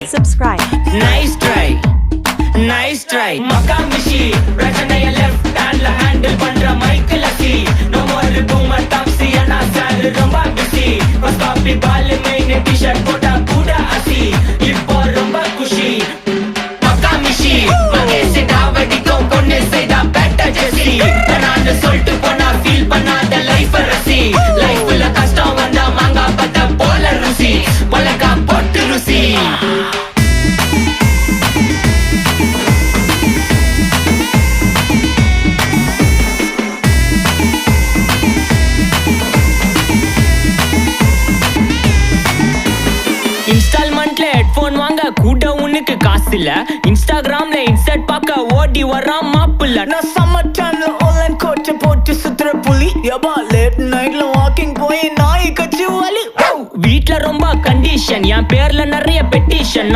Subscribe. Nice try, nice try. Makamishi, பிரச்சனைய left handல handle பண்ற Michael அசி. No more boomer taxi, ஆனா sir ரொம்ப busy. First copy ball main t-shirt போட்டா கூட அசி. இப்போ ரொம்ப குஷி. Makamishi, மகேஷ் டாவடிக்கும் பொண்ணு செய்தா better ஜெசி. நான் சொல்லிட்டு போனா feel பண்ணாத life ரசி. Lifeல கஷ்டம் வந்தா மாங்கா பத்த போல ருசி. பழக்கா போட்டு ருசி. இன்ஸ்டால்மெண்ட்ல ஹெட்போன் வாங்க கூட உனக்கு காசு இல்ல. இன்ஸ்டாகிராம்ல இன்ஸ்டன்ட் பார்க்க ஓடி வரான் மாப்பிள்ள. நான் சம்மர் டைம்ல ஆன்லைன் கோட்டை போட்டு சுத்துற புலி. யபா லேட் நைட்ல வாக்கிங் போய் நாய் கச்சி வலி. வீட்ல ரொம்ப கண்டிஷன், என் பேர்ல நிறைய பெட்டிஷன்.